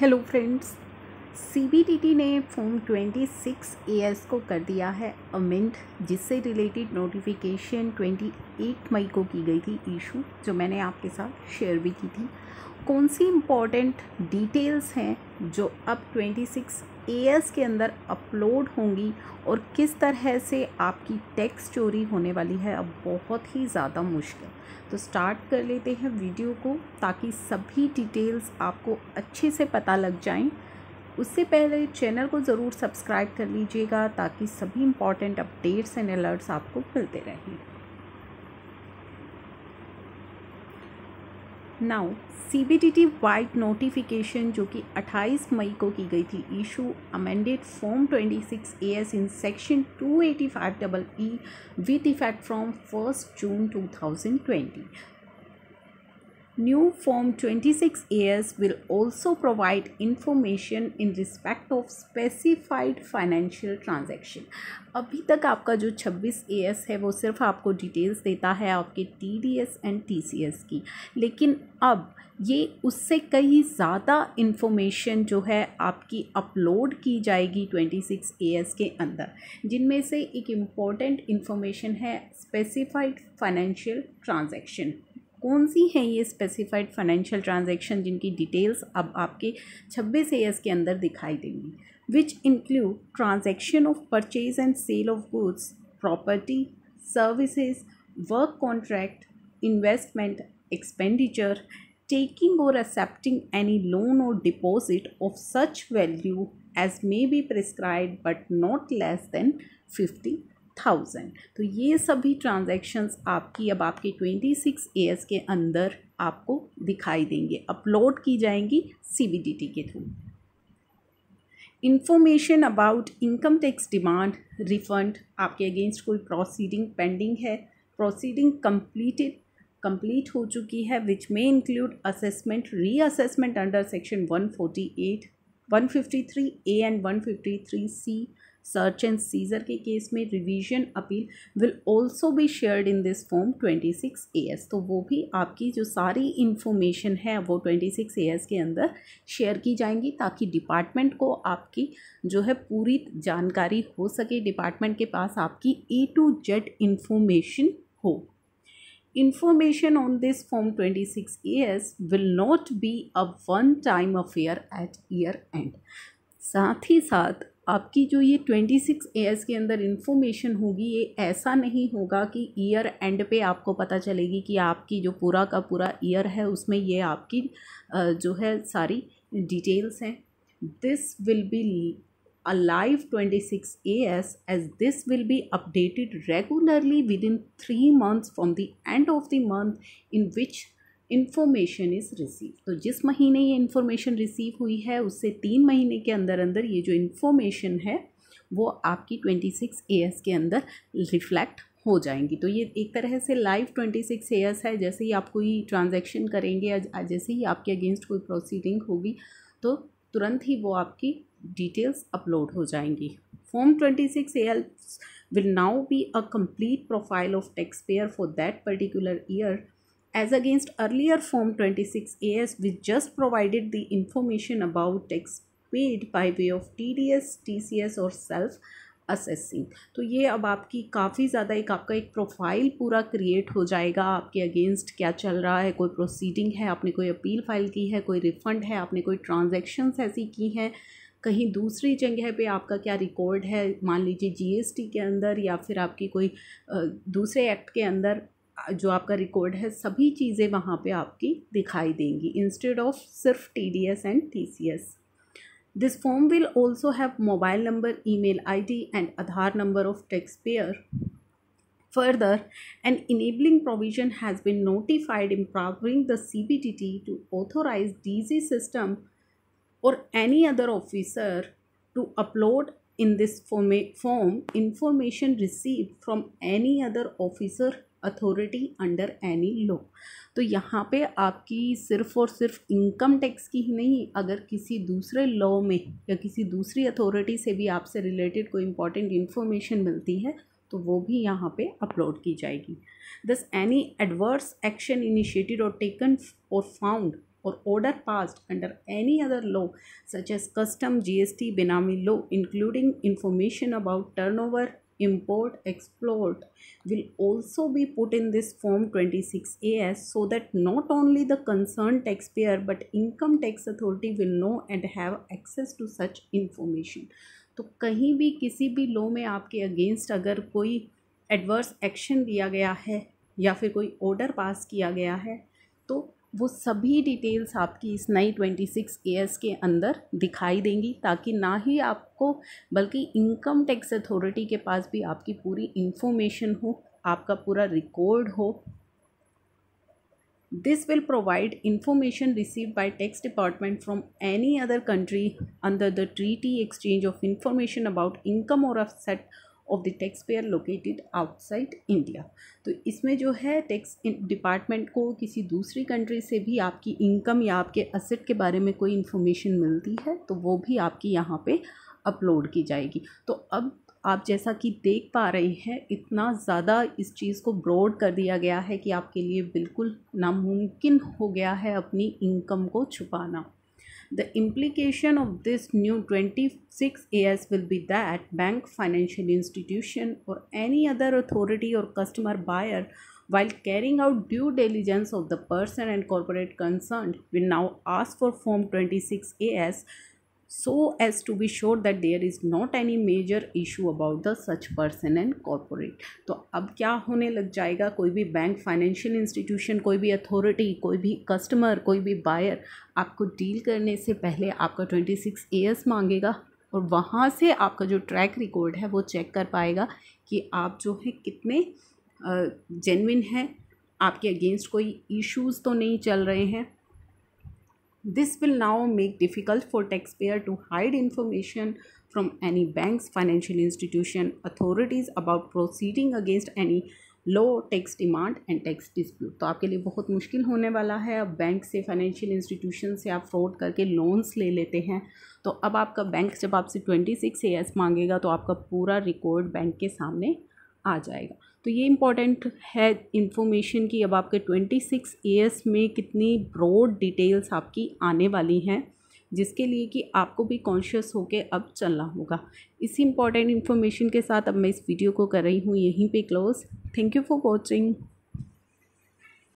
Hello friends, CBDT ने form 26 as को कर दिया है अमेंड, जिससे रिलेटेड नोटिफिकेशन 28 मई को की गई थी इशू, जो मैंने आपके साथ शेयर भी की थी। कौन सी इम्पॉर्टेंट डिटेल्स हैं जो अब 26 एएस के अंदर अपलोड होंगी और किस तरह से आपकी टैक्स चोरी होने वाली है अब बहुत ही ज़्यादा मुश्किल। तो स्टार्ट कर लेते हैं वीडियो को, ताकि सभी डिटेल्स आपको अच्छे से पता लग जाएं। उससे पहले चैनल को ज़रूर सब्सक्राइब कर लीजिएगा, ताकि सभी इम्पॉर्टेंट अपडेट्स एंड अलर्ट्स आपको मिलते रहें। नाउ सीबीडीटी वाइड नोटिफिकेशन जो कि 28 मई को की गई थी issue, amended form 26 as in section 285EE with effect from 1 June 2020. New Form 26AS will also provide information in respect of specified financial transaction. अभी तक आपका जो 26AS है वो सिर्फ आपको डिटेल्स देता है आपके TDS एंड TCS की, लेकिन अब ये उससे कई ज़्यादा इन्फॉर्मेशन जो है आपकी अपलोड की जाएगी 26AS के अंदर, जिनमें से एक इम्पॉर्टेंट इन्फॉर्मेशन है स्पेसिफाइड फाइनेंशियल ट्रांजैक्शन। कौन सी हैं ये स्पेसिफाइड फाइनेंशियल ट्रांजैक्शन जिनकी डिटेल्स अब आपके 26 एएस के अंदर दिखाई देंगी, which include transaction of purchase and sale of goods, property, services, work contract, investment, expenditure, taking or accepting any loan or deposit of such value as may be prescribed but not less than 50,000। तो ये सभी transactions आपकी अब आपके 26 AS के अंदर आपको दिखाई देंगे, अपलोड की जाएंगी सीबीडीटी के through. Information about income tax demand refund, आपके अगेंस्ट कोई प्रोसीडिंग पेंडिंग है, प्रोसीडिंग कंप्लीट हो चुकी है, विच में include assessment, reassessment under section 148, 153A and 153C, search and seizure के केस में revision appeal will also be shared in this form 26AS। तो वो भी आपकी जो सारी इंफॉर्मेशन है वो 26AS के अंदर शेयर की जाएंगी, ताकि डिपार्टमेंट को आपकी जो है पूरी जानकारी हो सके, डिपार्टमेंट के पास आपकी A to Z इंफॉर्मेशन हो। Information on this Form 26AS will not be a one-time affair at year end। साथ ही साथ आपकी जो ये 26AS के अंदर इंफॉर्मेशन होगी, ये ऐसा नहीं होगा कि ईयर एंड पे आपको पता चलेगी कि आपकी जो पूरा का पूरा ईयर है उसमें ये आपकी जो है सारी डिटेल्स हैं। This will be a live 26AS, as this will be updated regularly within 3 months from the end of the month in which information is receive. तो जिस महीने ये इन्फॉर्मेशन रिसीव हुई है उससे 3 महीने के अंदर अंदर ये जो इन्फॉर्मेशन है वो आपकी 26AS के अंदर रिफ्लेक्ट हो जाएंगी। तो ये एक तरह से लाइव 26AS है। जैसे ही आप कोई ट्रांजैक्शन करेंगे या जैसे ही आपके अगेंस्ट कोई प्रोसीडिंग होगी तो तुरंत ही वो आपकी डिटेल्स अपलोड हो जाएंगी। Form 26AS will now be a complete profile of taxpayer for that particular year, as against earlier Form 26AS which just provided the information about tax paid by way of TDS, TCS और self assessing. तो ये अब आपकी काफ़ी ज़्यादा आपका एक profile पूरा क्रिएट हो जाएगा, आपके अगेंस्ट क्या चल रहा है, कोई प्रोसीडिंग है, आपने कोई अपील फाइल की है, कोई रिफ़ंड है, आपने कोई ट्रांजैक्शंस ऐसी की हैं, कहीं दूसरी जगह पे आपका क्या रिकॉर्ड है, मान लीजिए जीएसटी के अंदर या फिर आपकी कोई दूसरे एक्ट के अंदर जो आपका रिकॉर्ड है, सभी चीज़ें वहाँ पे आपकी दिखाई देंगी इंस्टेड ऑफ सिर्फ TDS and TCS। This form will also have mobile number, email ID and Aadhaar number of taxpayer. Further, an enabling provision has been notified empowering the CBDT to authorize DZ system or any other officer to upload in this form information received from any other officer authority under any law. तो यहाँ पे आपकी सिर्फ और सिर्फ income tax की ही नहीं, अगर किसी दूसरे लॉ में या किसी दूसरी अथॉरिटी से भी आपसे रिलेटेड कोई इंपॉर्टेंट इन्फॉर्मेशन मिलती है तो वो भी यहाँ पे अपलोड की जाएगी। दस एनी एडवर्स एक्शन इनिशिएटेड और टेकन और found or order passed under any other law such as custom, GST, Benami law, including information about turnover, import, export, will also be put in this Form 26AS so that not only the concerned taxpayer but income tax authority will know and have access to such information. तो कहीं भी किसी भी law में आपके against अगर कोई adverse action दिया गया है या फिर कोई ऑर्डर पास किया गया है तो वो सभी डिटेल्स आपकी इस नई 26AS के अंदर दिखाई देंगी, ताकि ना ही आपको बल्कि इनकम टैक्स अथॉरिटी के पास भी आपकी पूरी इंफॉर्मेशन हो, आपका पूरा रिकॉर्ड हो. This will provide information received by tax department from any other country under the treaty exchange of information about income or asset of the taxpayer located outside India. तो इसमें जो है टैक्स डिपार्टमेंट को किसी दूसरी country से भी आपकी इनकम या आपके असेट के बारे में कोई इन्फॉर्मेशन मिलती है तो वो भी आपकी यहाँ पे अपलोड की जाएगी. तो अब आप जैसा कि देख पा रहे हैं इतना ज़्यादा इस चीज़ को ब्रॉड कर दिया गया है कि आपके लिए बिल्कुल नामुमकिन हो गया है अपनी इनकम को छुपाना. The implication of this new 26AS will be that bank, financial institution or any other authority or customer buyer, while carrying out due diligence of the person and corporate concerned, will now ask for Form 26AS so as to be sure that there is not any major issue about the such person and corporate. तो अब क्या होने लग जाएगा, कोई भी bank, financial institution, कोई भी अथॉरिटी, कोई भी कस्टमर, कोई भी बायर आपको डील करने से पहले आपका 26AS मांगेगा और वहाँ से आपका जो ट्रैक रिकॉर्ड है वो चेक कर पाएगा कि आप जो है कितने जेन्युइन हैं, आपके अगेंस्ट कोई इश्यूज़ तो नहीं चल रहे हैं. This will now make difficult for taxpayer to hide information from any banks, financial institution, authorities about proceeding against any law, tax demand and tax dispute. तो आपके लिए बहुत मुश्किल होने वाला है. अब बैंक से, फाइनेंशियल इंस्टीट्यूशन से आप फ्रॉड करके लोन्स ले लेते हैं तो अब आपका बैंक जब आपसे 26AS मांगेगा तो आपका पूरा रिकॉर्ड बैंक के सामने आ जाएगा. तो ये इम्पॉर्टेंट है इन्फॉर्मेशन की अब आपके 26AS में कितनी ब्रॉड डिटेल्स आपकी आने वाली हैं, जिसके लिए कि आपको भी कॉन्शियस होके अब चलना होगा. इसी इम्पॉर्टेंट इन्फॉर्मेशन के साथ अब मैं इस वीडियो को कर रही हूँ यहीं पे close. Thank you for watching.